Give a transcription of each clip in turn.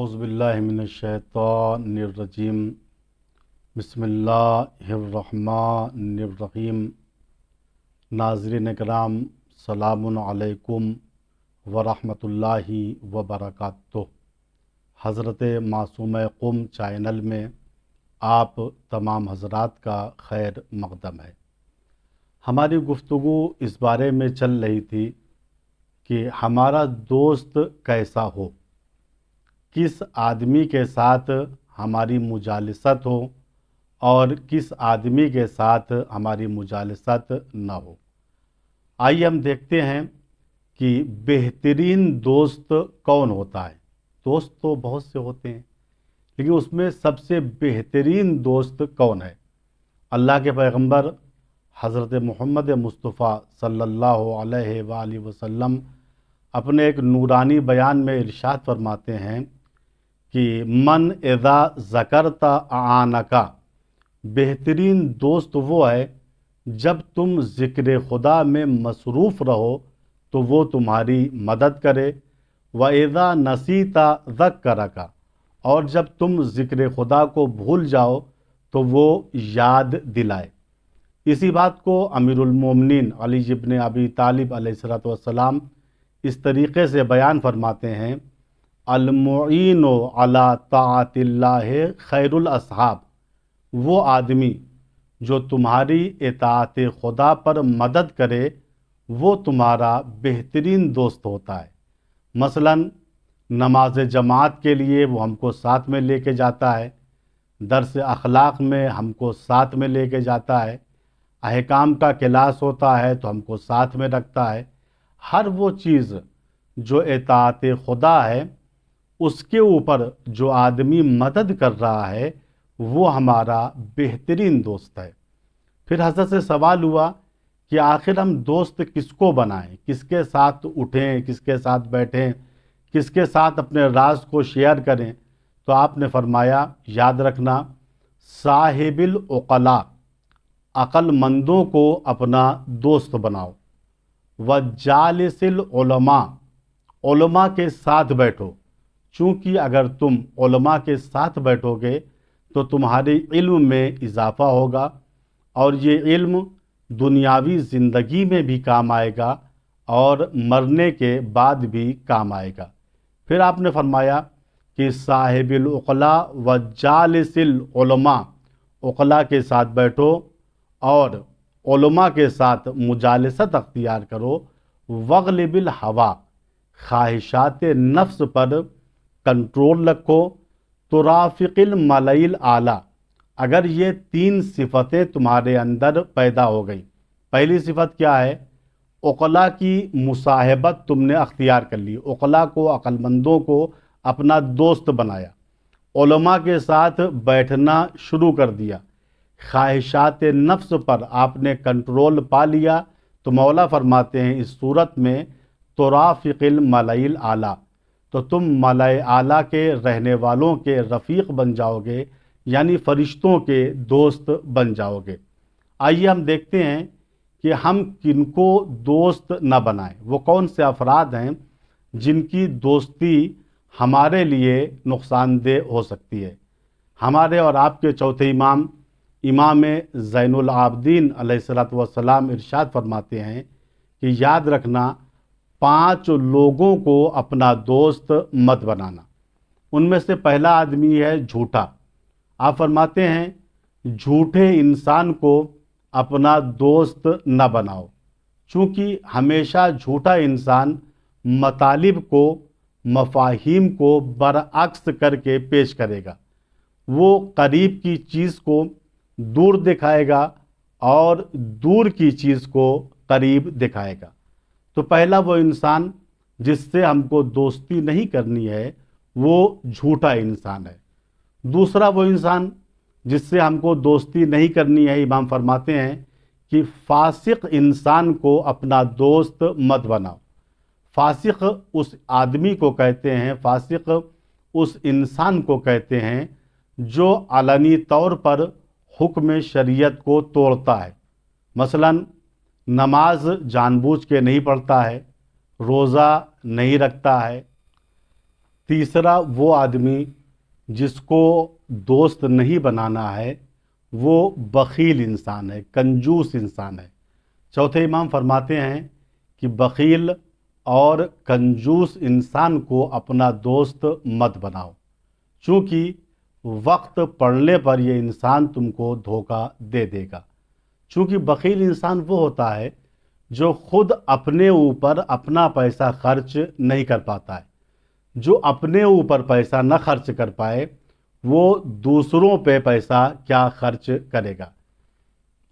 اعوذ باللہ من الشیطان الرجیم بسم اللہ الرحمن الرحیم۔ ناظرین کرام، سلام علیکم ورحمۃ اللہ وبرکاتہ۔ حضرت معصومہ قم چینل میں آپ تمام حضرات کا خیر مقدم ہے۔ ہماری گفتگو اس بارے میں چل رہی تھی کہ ہمارا دوست کیسا ہو، کس آدمی کے ساتھ ہماری مجالست ہو اور کس آدمی کے ساتھ ہماری مجالست نہ ہو۔ آئیے ہم دیکھتے ہیں کہ بہترین دوست کون ہوتا ہے۔ دوست تو بہت سے ہوتے ہیں، لیکن اس میں سب سے بہترین دوست کون ہے؟ اللہ کے پیغمبر حضرت محمد مصطفیٰ صلی اللہ علیہ وآلہ وسلم اپنے ایک نورانی بیان میں ارشاد فرماتے ہیں کہ من اذا ذکرت اعانک، بہترین دوست وہ ہے جب تم ذکر خدا میں مصروف رہو تو وہ تمہاری مدد کرے، وَإِذَا نَسِيتَ ذَكَّرَكَ، اور جب تم ذکر خدا کو بھول جاؤ تو وہ یاد دلائے۔ اسی بات کو امیر المومنین علی ابن ابی طالب علیہ السلام اس طریقے سے بیان فرماتے ہیں، المعین علی طاعت اللہ خیر الاصحاب، وہ آدمی جو تمہاری اطاعت خدا پر مدد کرے وہ تمہارا بہترین دوست ہوتا ہے۔ مثلا نماز جماعت کے لیے وہ ہم کو ساتھ میں لے کے جاتا ہے، درس اخلاق میں ہم کو ساتھ میں لے کے جاتا ہے، احکام کا کلاس ہوتا ہے تو ہم کو ساتھ میں رکھتا ہے۔ ہر وہ چیز جو اطاعت خدا ہے اس کے اوپر جو آدمی مدد کر رہا ہے وہ ہمارا بہترین دوست ہے۔ پھر حضرت سے سوال ہوا کہ آخر ہم دوست کس کو بنائیں، کس کے ساتھ اٹھیں، کس کے ساتھ بیٹھیں، کس کے ساتھ اپنے راز کو شیئر کریں؟ تو آپ نے فرمایا، یاد رکھنا، صاحب العقلاء، عقل مندوں کو اپنا دوست بناؤ، وجالس العلماء، علماء کے ساتھ بیٹھو، چونکہ اگر تم علماء کے ساتھ بیٹھو گے تو تمہارے علم میں اضافہ ہوگا اور یہ علم دنیاوی زندگی میں بھی کام آئے گا اور مرنے کے بعد بھی کام آئے گا۔ پھر آپ نے فرمایا کہ صاحب العقلاء وجالس العلماء، عقلاء کے ساتھ بیٹھو اور علماء کے ساتھ مجالست اختیار کرو، وغلب الہوا، خواہشات نفس پر کنٹرول رکھو، ترافق الملأ الاعلیٰ، اگر یہ تین صفتیں تمہارے اندر پیدا ہو گئی۔ پہلی صفت کیا ہے؟ عقلاء کی مصاحبت تم نے اختیار کر لی، عقلاء کو، عقل مندوں کو اپنا دوست بنایا، علماء کے ساتھ بیٹھنا شروع کر دیا، خواہشات نفس پر آپ نے کنٹرول پا لیا، تو مولا فرماتے ہیں اس صورت میں ترافق الملأ الاعلیٰ، تو تم ملأ اعلیٰ کے رہنے والوں کے رفیق بن جاؤ گے، یعنی فرشتوں کے دوست بن جاؤ گے۔ آئیے ہم دیکھتے ہیں کہ ہم کن کو دوست نہ بنائیں، وہ کون سے افراد ہیں جن کی دوستی ہمارے لیے نقصان دہ ہو سکتی ہے۔ ہمارے اور آپ کے چوتھے امام، امام زین العابدین علیہ السلام ارشاد فرماتے ہیں کہ یاد رکھنا، 5 لوگوں کو اپنا دوست مت بنانا۔ ان میں سے پہلا آدمی ہے جھوٹا۔ آپ فرماتے ہیں جھوٹے انسان کو اپنا دوست نہ بناؤ، چونکہ ہمیشہ جھوٹا انسان مطالب کو، مفاہیم کو برعکس کر کے پیش کرے گا۔ وہ قریب کی چیز کو دور دکھائے گا اور دور کی چیز کو قریب دکھائے گا۔ تو پہلا وہ انسان جس سے ہم کو دوستی نہیں کرنی ہے وہ جھوٹا انسان ہے۔ دوسرا وہ انسان جس سے ہم کو دوستی نہیں کرنی ہے، امام فرماتے ہیں کہ فاسق انسان کو اپنا دوست مت بناؤ۔ فاسق اس آدمی کو کہتے ہیں، فاسق اس انسان کو کہتے ہیں جو علنی طور پر حکم شریعت کو توڑتا ہے، مثلا نماز جان بوجھ کے نہیں پڑھتا ہے، روزہ نہیں رکھتا ہے، تیسرا وہ آدمی جس کو دوست نہیں بنانا ہے وہ بخیل انسان ہے، کنجوس انسان ہے۔ چوتھے امام فرماتے ہیں کہ بخیل اور کنجوس انسان کو اپنا دوست مت بناؤ، چونکہ وقت پڑنے پر یہ انسان تم کو دھوکہ دے دے گا۔ چونکہ بخیل انسان وہ ہوتا ہے جو خود اپنے اوپر اپنا پیسہ خرچ نہیں کر پاتا ہے۔ جو اپنے اوپر پیسہ نہ خرچ کر پائے وہ دوسروں پہ پیسہ کیا خرچ کرے گا۔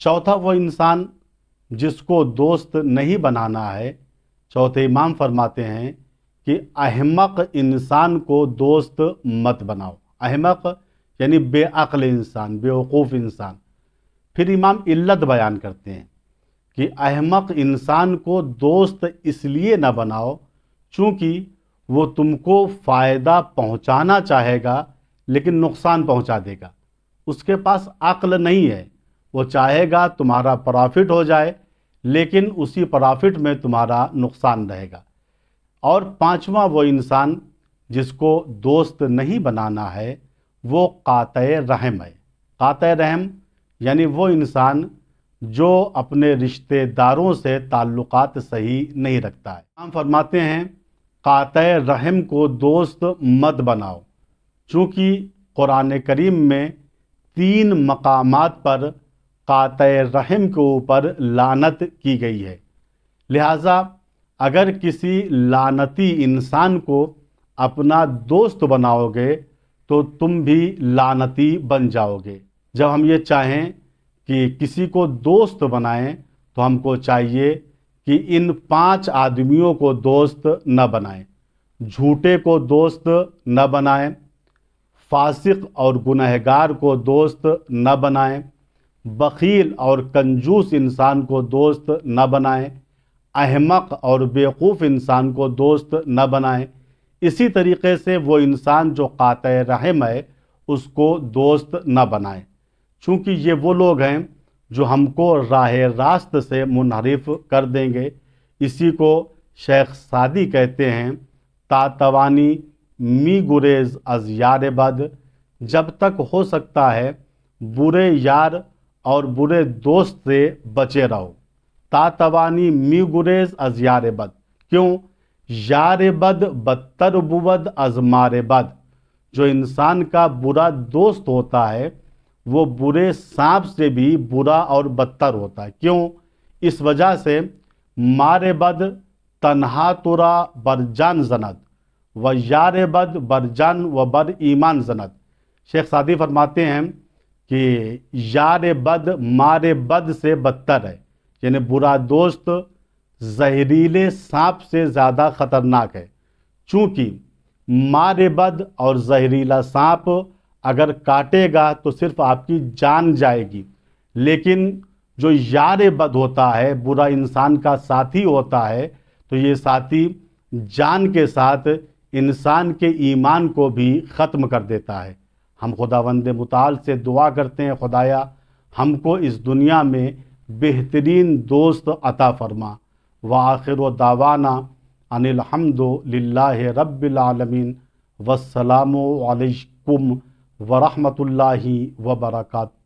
چوتھا وہ انسان جس کو دوست نہیں بنانا ہے، چوتھے امام فرماتے ہیں کہ احمق انسان کو دوست مت بناؤ۔ احمق یعنی بے عقل انسان، بے وقوف انسان۔ پھر امام علت بیان کرتے ہیں کہ احمق انسان کو دوست اس لیے نہ بناؤ چونکہ وہ تم کو فائدہ پہنچانا چاہے گا لیکن نقصان پہنچا دے گا۔ اس کے پاس عقل نہیں ہے، وہ چاہے گا تمہارا پرافٹ ہو جائے لیکن اسی پرافٹ میں تمہارا نقصان رہے گا۔ اور پانچواں وہ انسان جس کو دوست نہیں بنانا ہے وہ قاطع رحم ہے۔ قاطع رحم یعنی وہ انسان جو اپنے رشتہ داروں سے تعلقات صحیح نہیں رکھتا ہے۔ ہم فرماتے ہیں قاطع رحم کو دوست مت بناؤ، چونکہ قرآن کریم میں 3 مقامات پر قاطع رحم کے اوپر لعنت کی گئی ہے۔ لہٰذا اگر کسی لعنتی انسان کو اپنا دوست بناؤ گے تو تم بھی لعنتی بن جاؤ گے۔ جب ہم یہ چاہیں کہ کسی کو دوست بنائیں تو ہم کو چاہیے کہ ان 5 آدمیوں کو دوست نہ بنائیں۔ جھوٹے کو دوست نہ بنائیں، فاسق اور گنہگار کو دوست نہ بنائیں، بخیل اور کنجوس انسان کو دوست نہ بنائیں، احمق اور بیوقوف انسان کو دوست نہ بنائیں۔ اسی طریقے سے وہ انسان جو قاطع رحم ہے اس کو دوست نہ بنائیں، چونکہ یہ وہ لوگ ہیں جو ہم کو راہ راست سے منحرف کر دیں گے۔ اسی کو شیخ سعدی کہتے ہیں تا توانی می گریز از یار بد، جب تک ہو سکتا ہے برے یار اور برے دوست سے بچے رہو۔ تا توانی می گریز از یار بد، کیوں؟ یار بد بدتر بود از مار بد۔ جو انسان کا برا دوست ہوتا ہے وہ برے سانپ سے بھی برا اور بدتر ہوتا ہے۔ کیوں؟ اس وجہ سے مار بد تنہا ترا بر جان زند و یار بد بر جان و بر ایمان زند۔ شیخ سعدی فرماتے ہیں کہ یار بد مار بد سے بدتر ہے، یعنی برا دوست زہریلے سانپ سے زیادہ خطرناک ہے، چونکہ مار بد اور زہریلا سانپ اگر کاٹے گا تو صرف آپ کی جان جائے گی، لیکن جو یار بد ہوتا ہے، برا انسان کا ساتھی ہوتا ہے، تو یہ ساتھی جان کے ساتھ انسان کے ایمان کو بھی ختم کر دیتا ہے۔ ہم خداوند متعال سے دعا کرتے ہیں خدایا ہم کو اس دنیا میں بہترین دوست عطا فرما۔ وآخر دعوانا ان الحمد للہ رب العالمین، والسلام علیکم ورحمۃ اللہ وبرکاتہ۔